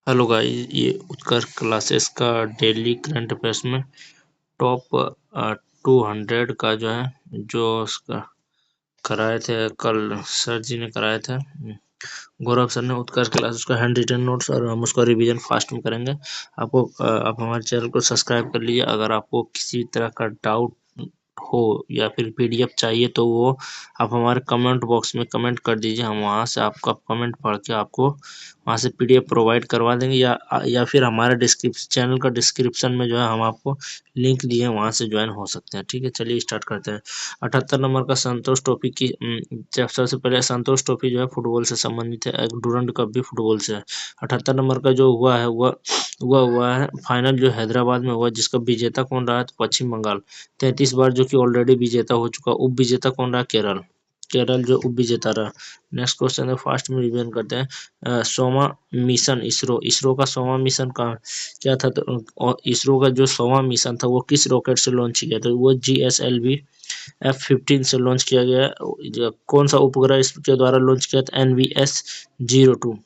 Hello guys, ये उत्कर्ष classes का daily current affairs में टॉप 200 का जो है जो उसका कराए थे कल सर जी ने कराए थे। गौरव सर ने उत्कर्ष क्लासेस का हैंड रिटन नोट्स और हम उसका रिवीजन फास्ट में करेंगे। आप हमारे चैनल को सब्सक्राइब कर लीजिए। अगर आपको किसी तरह का डाउट हो या फिर पीडीएफ चाहिए तो वो आप हमारे कमेंट बॉक्स में कमेंट कर दीजिए। हम वहाँ से आपका कमेंट पढ़ के आपको वहाँ से पीडीएफ प्रोवाइड करवा देंगे या फिर हमारे डिस्क्रिप्शन चैनल का डिस्क्रिप्शन में जो है हम आपको लिंक दिए हैं, वहाँ से ज्वाइन हो सकते हैं। ठीक है, चलिए स्टार्ट करते हैं। 78 नंबर का संतोष ट्रॉफी की सबसे पहले संतोष ट्रॉफी जो है फुटबॉल से संबंधित है। डूरंड कप भी फुटबॉल से है। 78 नंबर का जो हुआ है फाइनल जो हैदराबाद में हुआ, जिसका विजेता कौन रहा है तो पश्चिम बंगाल 33 बार, जो कि ऑलरेडी विजेता हो चुका। उप विजेता कौन रहा? केरल। केरल जो उप विजेता रहा। नेक्स्ट क्वेश्चन है, फास्ट में रिवीजन करते हैं। सोमा मिशन इसरो का सोमा मिशन का क्या था? तो इसरो का जो सोमा मिशन था वो किस रॉकेट से लॉन्च किया था? वो GSLV F-15 से लॉन्च किया गया। कौन सा उपग्रह इसके द्वारा लॉन्च किया था? NVS-02।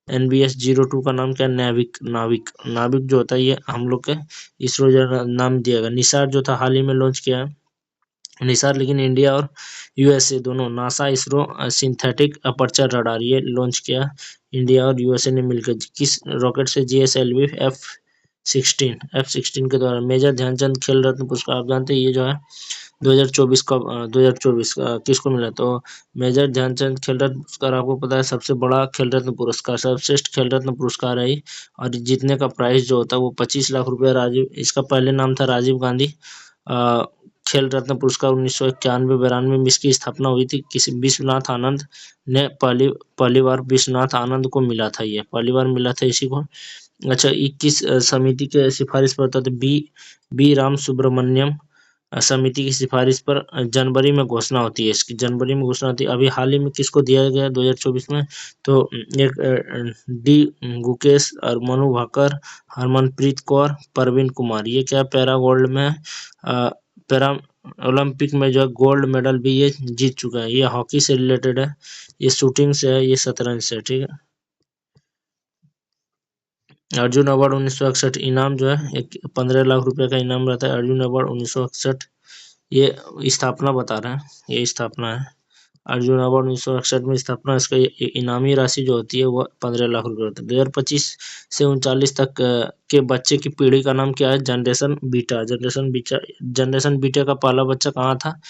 NVS-02 का नाम क्या है? नाविक नाविक नाविक जो होता है ये हम लोग के इसरो जो नाम दिया गया। निसार जो था हाल ही में लॉन्च किया है निसार, लेकिन इंडिया और यूएसए दोनों, NASA ISRO synthetic aperture radar ये लॉन्च किया इंडिया और यूएसए ने मिलकर। किस रॉकेट से? GSLV F-16 के द्वारा। मेजर ध्यानचंद खेल रत्न पुरस्कार आप जानते हैं, ये जो है 2024 का किसको मिला? तो मेजर ध्यानचंद खेल रत्न पुरस्कार आपको पता है सबसे बड़ा खेल रत्न पुरस्कार, सर्वश्रेष्ठ खेल रत्न पुरस्कार है और जीतने का प्राइस जो होता है वो 25 लाख रुपए। राजीव, इसका पहले नाम था राजीव गांधी खेल रत्न पुरस्कार। 1991-92 में इसकी स्थापना हुई थी। किसी विश्वनाथ आनंद ने पहली बार विश्वनाथ आनंद को मिला था, ये पहली बार मिला था इसी को। अच्छा, 21 समिति के सिफारिश पर था? तो बी राम सुब्रमण्यम समिति की सिफारिश पर जनवरी में घोषणा होती है। इसकी जनवरी में घोषणा होती है। अभी हाल ही में किसको दिया गया 2024 में? तो एक डी गुकेश और मनु भाकर, हरमनप्रीत कौर, परवीन कुमार, ये क्या पैरा गोल्ड में पैरा ओलंपिक में जो है गोल्ड मेडल भी ये जीत चुका है। ये हॉकी से रिलेटेड है, ये शूटिंग से है, ये शतरंज से। ठीक है। अर्जुन अवार्ड 1961 इनाम जो है एक 15 लाख रुपए का इनाम रहता है। अर्जुन अवार्ड 1961 ये स्थापना बता रहे हैं, ये स्थापना है। अर्जुन अवार्ड 1961 में स्थापना। इसका इनामी राशि जो होती है वो 15 लाख रुपए होती है। 2025 से 39 तक के बच्चे की पीढ़ी का नाम क्या है? जनरेशन बीटा का पहला बच्चा कहाँ था?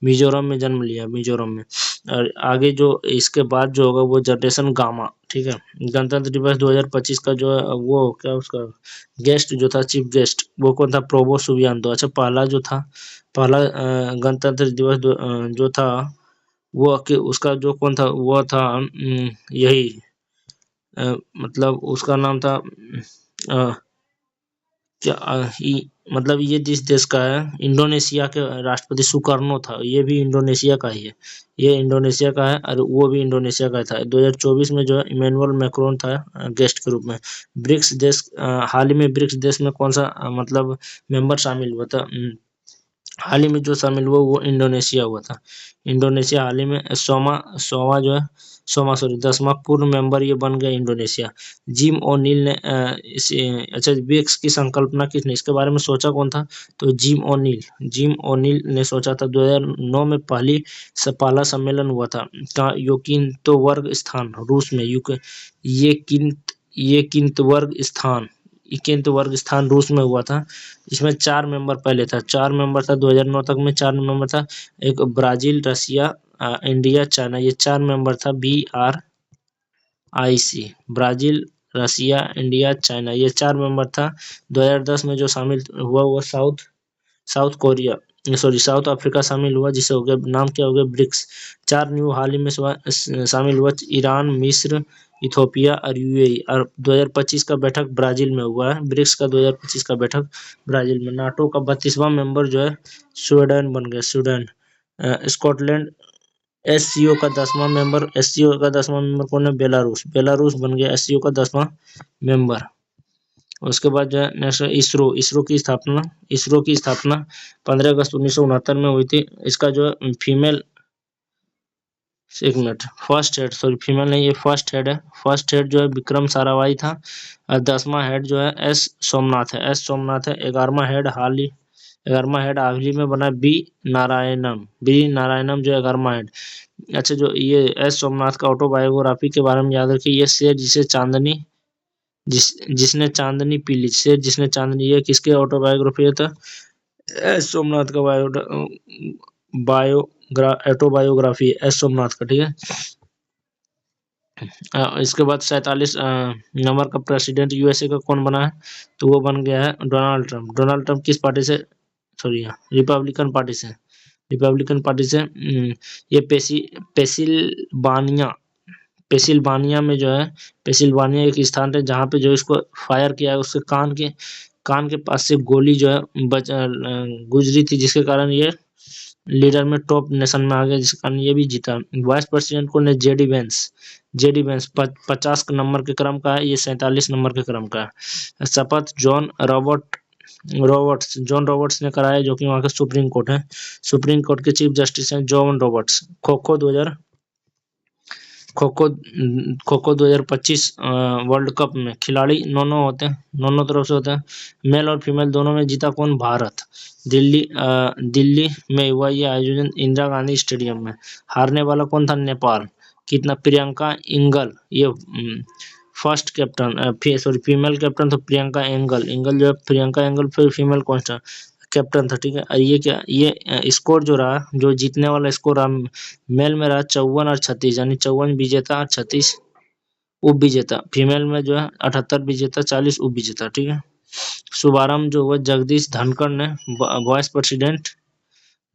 मिजोरम में जन्म लिया, मिजोरम में। और आगे जो इसके बाद जो होगा वो जनरेशन गामा। ठीक है। गणतंत्र दिवस 2025 का जो है वो क्या उसका गेस्ट जो था, चीफ गेस्ट, वो कौन था? प्रोबो सुबियांतो। अच्छा, पहला गणतंत्र दिवस जो था वो कि उसका जो कौन था? वो था यही मतलब उसका नाम था क्या मतलब ये जिस देश का है, इंडोनेशिया के राष्ट्रपति सुकर्नो था, ये भी इंडोनेशिया का ही है। ये इंडोनेशिया का है और वो भी इंडोनेशिया का था। 2024 में जो है इमैनुअल मैक्रोन था गेस्ट के रूप में। ब्रिक्स देश हाल ही में ब्रिक्स देश में कौन सा मतलब मेंबर शामिल हुआ था? हाल ही में जो शामिल हुआ वो इंडोनेशिया हुआ था। इंडोनेशिया हाल ही में सोमा जो है सोमा सॉरी 10वां पूर्ण मेंबर ये बन गया इंडोनेशिया। जिम ओनील ने अच्छा, ब्रिक्स की संकल्पना किसने, इसके बारे में सोचा कौन था? तो जिम ओनील ने सोचा था। 2009 में पहला सम्मेलन हुआ था कहाँ? योकिंतोबर्ग स्थान, रूस में। ये किंतवर्ग स्थान रूस में हुआ था। इसमें 4 मेंबर पहले था, 4 मेंबर था 2009 तक में 4 मेंबर था। एक ब्राजील, रसिया, इंडिया, चाइना, ये 4 मेंबर था। BRIC, ब्राजील, रसिया, इंडिया, चाइना, ये 4 मेंबर था। 2010 में जो शामिल हुआ वो south Korea sorry south Africa शामिल हुआ, जिसे हो गया नाम क्या हो गया? ब्रिक्स। 4 न्यू हाल ही में शामिल हुआ, ईरान, मिस्र, इथोपिया और UAE। और 2025 का बैठक ब्राजील में हुआ है। ब्रिक्स का 2025 का बैठक ब्राजील में। नाटो का 32वां मेंबर जो है स्वीडन बन गया, स्वीडन। स्कॉटलैंड। SCO का 10वां मेंबर कौन है? बेलारूस बन गया SCO का 10वां मेंबर। उसके बाद जो है नेक्स्ट इसरो की स्थापना 15 अगस्त 1969 में हुई थी। इसका जो फीमेल एक minute, first head, sorry female नहीं, ये फर्स्ट हेड है। फर्स्ट हेड जो है विक्रम साराभाई था। और 10वां हेड जो है एस सोमनाथ है, एस सोमनाथ है। 11वां हेड हाल ही में बना बी नारायणम जो है 11वां हेड। अच्छा, जो ये एस सोमनाथ का ऑटोबायोग्राफी के बारे में याद रखिए, ये शेर जिसे चांदनी जिसने चांदनी पी ली, शेर जिसने चांदनी, ये किसके ऑटोबायोग्राफी है? था एस सोमनाथ का ऑटोबायोग्राफी एस सोमनाथ का, ठीक है। इसके बाद 47 नंबर का प्रेसिडेंट यूएसए का कौन बना है? तो वो बन गया है डोनाल्ड ट्रंप। डोनाल्ड ट्रंप किस पार्टी से, सॉरी रिपब्लिकन पार्टी से, रिपब्लिकन पार्टी से। ये पेसिल्वानिया, पेसिल्वानिया में जो है, पेसिल्वानिया एक स्थान है जहाँ पे जो इसको फायर किया है, उसके कान के पास से गोली जो है गुजरी थी, जिसके कारण ये लीडर में टॉप नेशन में आ गया, जिसके कारण ये भी जीता। वाइस प्रेसिडेंट कौन है? जेडी वेंस 50 नंबर के क्रम का है, ये 47 नंबर के क्रम का है। शपथ जॉन रॉबर्ट्स ने कराया, जो कि वहाँ का सुप्रीम कोर्ट है। सुप्रीम कोर्ट के चीफ जस्टिस हैं John Roberts. Kho kho 2000 kho kho 2025 world cup में खिलाड़ी नौ होते हैं, नौ तरफ से होते हैं। मेल और फीमेल दोनों में जीता कौन? भारत। दिल्ली में हुआ ये आयोजन इंदिरा गांधी स्टेडियम में। हारने वाला कौन था? नेपाल। कितना? प्रियंका इंगल, ये first captain, sorry female captain तो प्रियंका एंगल जो है, प्रियंका एंगल फिर फीमेल कौन सा कैप्टन था, ठीक है। और ये क्या, ये स्कोर जो रहा, जो जीतने वाला स्कोर रहा, मेल में रहा 54 और 36, यानी 54 विजेता और 36 उप विजेता। फीमेल में जो है 78 विजेता, 40 उप विजेता, ठीक है। शुभारंभ जो हुआ जगदीश धनखड़ ने, वाइस प्रेसिडेंट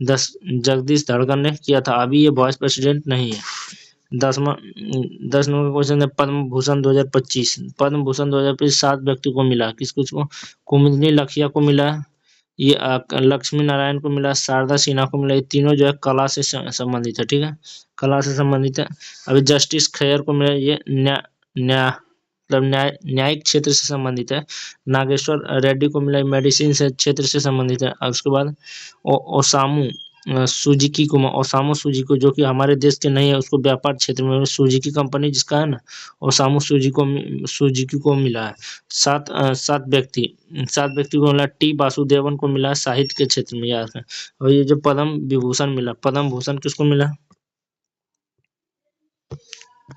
जगदीश धनखड़ ने किया था। अभी ये वाइस प्रेसिडेंट नहीं है। 10 नंबर का क्वेश्चन है, पद्म भूषण 2025। पद्म भूषण 2025 7 व्यक्ति को मिला। किसको? कुमुदनी लखिया को मिला, ये लक्ष्मी नारायण को मिला, शारदा सिन्हा को मिला। ये तीनों जो है कला से संबंधित है, ठीक है, कला से संबंधित है। अभी जस्टिस खैर को मिला, ये न्यायिक क्षेत्र से संबंधित है। नागेश्वर रेड्डी को मिला, मेडिसिन से क्षेत्र से संबंधित है। और उसके बाद ओसामू ओसामू सुजुकी, जो कि हमारे देश के नहीं है, उसको व्यापार क्षेत्र में सुजुकी कंपनी जिसका है ना, ओसामू सुजुकी को मिला है। सात व्यक्ति को मिला। टी वासुदेवन को मिला साहित्य के क्षेत्र में, याद है। और ये जो पद्म विभूषण मिला, पद्म भूषण किसको मिला?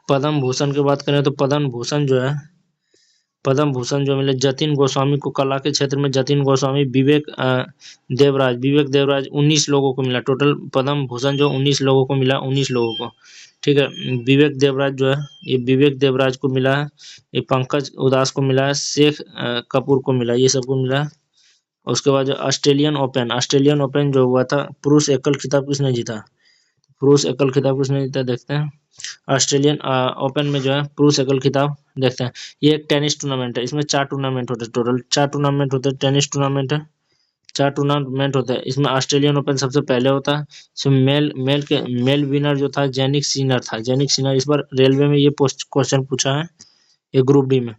पद्म भूषण की बात करें तो पद्म भूषण जो मिले जतिन गोस्वामी को, कला के क्षेत्र में जतिन गोस्वामी। विवेक देवराज 19 लोगों को मिला टोटल। पद्म भूषण जो 19 लोगों को मिला, 19 लोगों को, ठीक है। विवेक देवराज जो है, ये विवेक देवराज को मिला है। ये पंकज उदास को मिला है, शेख कपूर को मिला, ये सबको मिला है। उसके बाद जो ऑस्ट्रेलियन ओपन जो हुआ था, पुरुष एकल खिताब किसने जीता? पुरुष एकल खिताब किसने जीता, देखते हैं। ऑस्ट्रेलियन ओपन में जो है पुरुष एकल खिताब, देखते हैं। ये एक टेनिस टूर्नामेंट है, इसमें 4 टूर्नामेंट होते हैं टोटल, 4 टूर्नामेंट होते हैं। टेनिस टूर्नामेंट है, 4 टूर्नामेंट होता है। इसमें ऑस्ट्रेलियन ओपन सबसे पहले होता है। इसमें मेल विनर जो था जैनिक सिनर। इस बार रेलवे में ये क्वेश्चन पूछा है, ये ग्रुप डी में।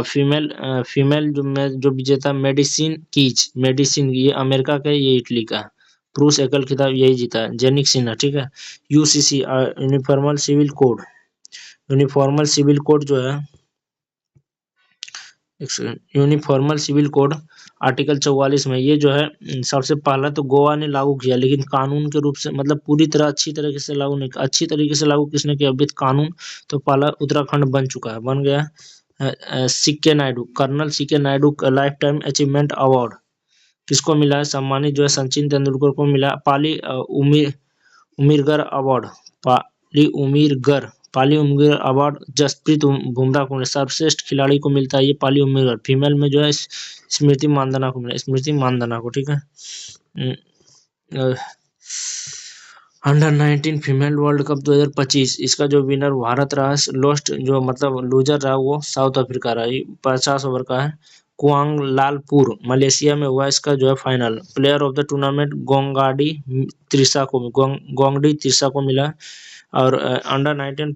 फीमेल जो विजेता मेडिसिन, ये अमेरिका का है, ये इटली का है। पुरुष एकल खिताब यही जीता है, जेनिक सिन्हा, ठीक है। यूसीसी यूनिफॉर्मल सिविल कोड जो है, एक सेकंड, यूनिफॉर्मल सिविल कोड आर्टिकल 44 में, ये जो है सबसे पहला तो गोवा ने लागू किया, लेकिन कानून के रूप से, मतलब पूरी तरह अच्छी तरीके से लागू नहीं, अच्छी तरीके से लागू किसने किया विद कानून? तो पहला उत्तराखंड बन गया। कर्नल सीके नायडू का लाइफ टाइम अचीवमेंट अवार्ड किसको मिला है? सम्मानित जो है सचिन तेंदुलकर को मिला। उमीरगर अवार्ड, पाली उम्मीरगर अवार्ड जसप्रीत बुमराह को मिला। सर्वश्रेष्ठ खिलाड़ी को मिलता है ये पाली उम्मीरगर। फीमेल में जो है स्मृति मानधना को मिला, स्मृति मानधना को, ठीक है। अंडर 19 फीमेल वर्ल्ड कप 2025, इसका जो विनर भारत रहा, जो मतलब लूजर रहा, वो साउथ अफ्रीका रहा। 50 ओवर का है। कुआंगलालपुर मलेशिया में हुआ इसका जो है final. Player of the tournament Gongadi Trisha को मिला। और under 19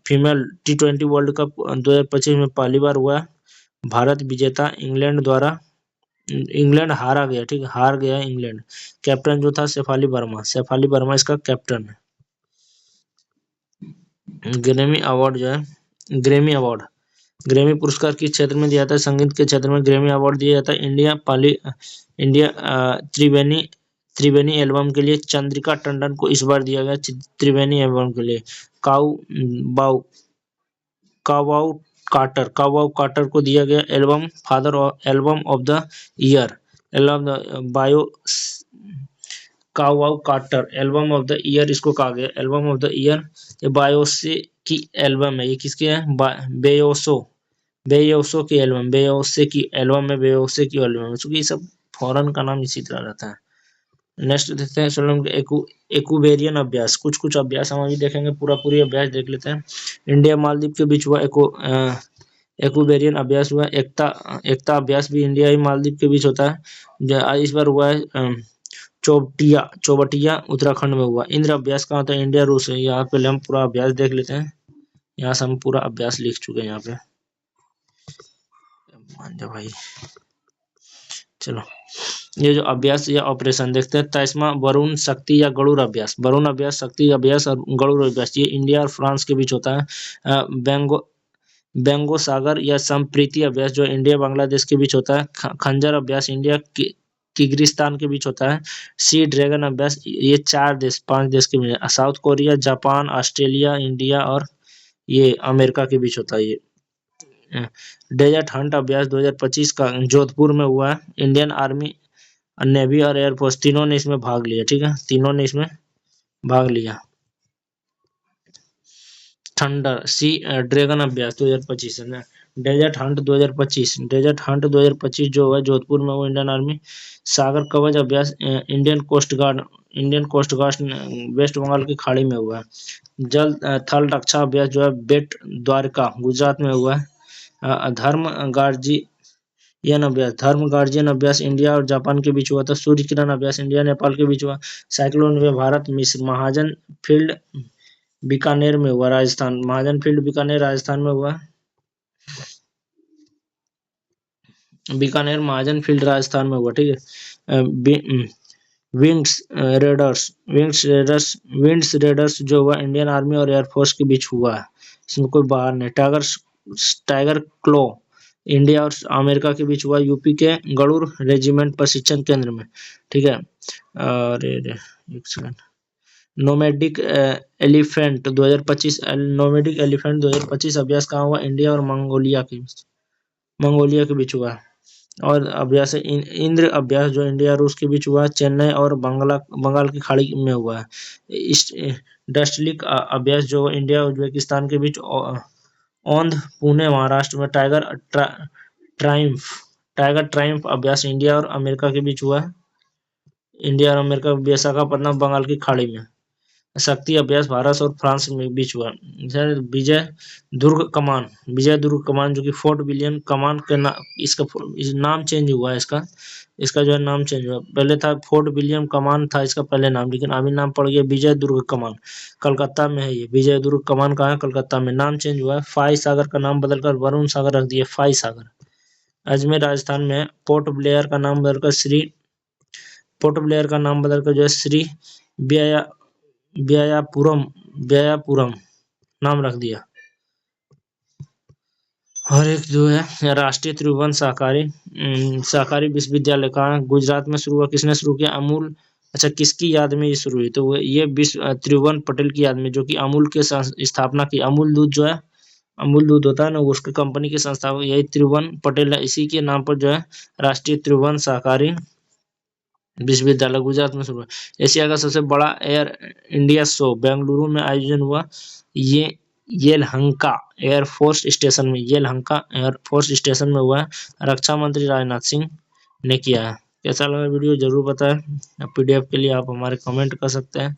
female T20 world cup 2025 में पहली बार हुआ। भारत विजेता इंग्लैंड हारा गया, ठीक है, हार गया इंग्लैंड। कैप्टन जो था शेफाली वर्मा इसका कैप्टन है। ग्रैमी अवार्ड जो है, ग्रैमी अवार्ड, ग्रैमी पुरस्कार किस क्षेत्र में दिया जाता है? संगीत के क्षेत्र में ग्रैमी अवार्ड दिया जाता है। इंडिया त्रिवेणी त्रिवेणी एल्बम के लिए चंद्रिका टंडन को इस बार दिया गया त्रिवेणी एल्बम के लिए। काउ बाउ कावाउ कावाउ कार्टर को दिया गया album father album of the year, album बायो कावाउ Carter album of the year इसको कहा गया एल्बम ऑफ द ईयर। ये बायोसे की एल्बम है, ये किसके है? बेयोसो बेयोसो की एल्बम, बेयोसे की एल्बम है, बेयोसे की एल्बम है, क्योंकि ये सब फॉरेन का नाम इसी तरह रहता है। नेक्स्ट देखते हैं चलो एक्वेरियन अभ्यास, कुछ कुछ अभ्यास हम अभी देखेंगे, पूरी अभ्यास देख लेते हैं। इंडिया मालदीव के बीच हुआ एक्वेरियन अभ्यास हुआ। एकता अभ्यास भी इंडिया ही मालदीव के बीच होता है। इस बार हुआ है चौबटिया उत्तराखंड में हुआ। इंद्र अभ्यास कहाँ होता है? इंडिया रूस है। यहाँ पहले हम पूरा अभ्यास देख लेते हैं, यहाँ से हम पूरा अभ्यास लिख चुके हैं यहाँ पे, मान जा भाई। चलो ये जो अभ्यास या ऑपरेशन देखते हैं, तैस्मा, वरुण, शक्ति या गरुड़ अभ्यास। वरुण अभ्यास, शक्ति अभ्यास और गरुड़ अभ्यास ये इंडिया और फ्रांस के बीच होता है। बेंगो सागर या संप्रीति अभ्यास जो इंडिया बांग्लादेश के बीच होता है। खंजर अभ्यास इंडिया किर्गिस्तान के बीच होता है। सी ड्रैगन अभ्यास ये 5 देश के बीच, South Korea, Japan, Australia, India और ये अमेरिका के बीच होता है। ये डेजर्ट हंट अभ्यास 2025 का जोधपुर में हुआ है। इंडियन आर्मी, नेवी और एयरफोर्स तीनों ने इसमें भाग लिया, ठीक है, तीनों ने इसमें भाग लिया। थंडर सी ड्रैगन अभ्यास 2025 है ना। डेजर्ट हंट 2025 जो है जोधपुर में, वो इंडियन आर्मी। सागर कवच अभ्यास Indian coast guard west Bengal की खाड़ी में हुआ है। जल थल रक्षा अभ्यास जो है बेट द्वारका गुजरात में हुआ है। धर्म गार्जियन अभ्यास इंडिया और जापान के बीच हुआ था। सूर्य किरण अभ्यास इंडिया नेपाल के बीच हुआ। साइक्लोन वे भारत मिस्र महाजन फील्ड बीकानेर में हुआ, राजस्थान। महाजन फील्ड बीकानेर राजस्थान में हुआ। बीकानेर महाजन फील्ड राजस्थान में हुआ, ठीक है। विंड्स रेडर्स जो हुआ इंडियन आर्मी और एयरफोर्स के बीच हुआ है, इसमें कोई बाहर नहीं। टाइगर क्लो इंडिया और अमेरिका के बीच हुआ, यूपी के गरुड़ रेजिमेंट प्रशिक्षण केंद्र में, ठीक है। अरे एक सेकंड। नोमैडिक एलिफेंट 2025 अभ्यास कहाँ हुआ? इंडिया और मंगोलिया के बीच हुआ। और अभ्यास इंद्र अभ्यास जो इंडिया रूस के बीच हुआ, चेन्नई और बंगाल की खाड़ी में हुआ है। डस्टलिक अभ्यास जो इंडिया और उज्बेकिस्तान के बीच, औंध पुणे महाराष्ट्र में। टाइगर ट्रायम्फ अभ्यास इंडिया और अमेरिका के बीच हुआ है। इंडिया और अमेरिका विशाखापट्टनम बंगाल की खाड़ी में। शक्ति अभ्यास भारत और फ्रांस में बीच हुआ। विजय दुर्ग कमान जो कि फोर्ट विलियम कमान के इसका नाम चेंज हुआ है। इसका जो है नाम चेंज हुआ, पहले था फोर्ट विलियम कमान था इसका पहले नाम, लेकिन अभी नाम पड़ गया विजय दुर्ग कमान। कलकत्ता में है ये विजय दुर्ग कमान, कहाँ है? कलकत्ता में। नाम चेंज हुआ है, फाई सागर का नाम बदलकर वरुण सागर रख दिया, फाई सागर। अजमेर राजस्थान में पोर्ट ब्लेयर का नाम बदलकर जो है श्री ब्यायापुरम नाम रख दिया। और एक जो है राष्ट्रीय त्रिभुवन सहकारी विश्वविद्यालय कहाँ है? गुजरात में शुरू हुआ। किसने शुरू किया? अमूल। अच्छा, किसकी याद में ये शुरू हुई? तो ये त्रिभुवन पटेल की याद में, जो कि अमूल के स्थापना की। अमूल दूध जो है, अमूल दूध होता है ना, उसके कंपनी के संस्थापक यही त्रिभुवन पटेल है। इसी के नाम पर जो है राष्ट्रीय त्रिभुवन सहकारी विश्वविद्यालय गुजरात में शुरू हुआ। एशिया का सबसे बड़ा एयर इंडिया शो बेंगलुरु में आयोजन हुआ। ये येलहंका एयरफोर्स स्टेशन में हुआ है। रक्षा मंत्री राजनाथ सिंह ने किया है। कैसा लगा वीडियो जरूर बताएं। पीडीएफ के लिए आप हमारे कमेंट कर सकते हैं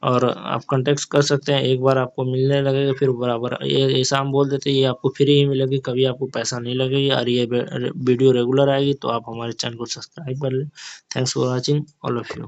और आप कॉन्टेक्ट कर सकते हैं। एक बार आपको मिलने लगेगा फिर बराबर ये ऐसा हम बोल देते हैं, ये आपको फ्री ही मिलेगी, कभी आपको पैसा नहीं लगेगी। और ये वीडियो रेगुलर आएगी तो आप हमारे चैनल को सब्सक्राइब कर लें। Thanks for watching all of you.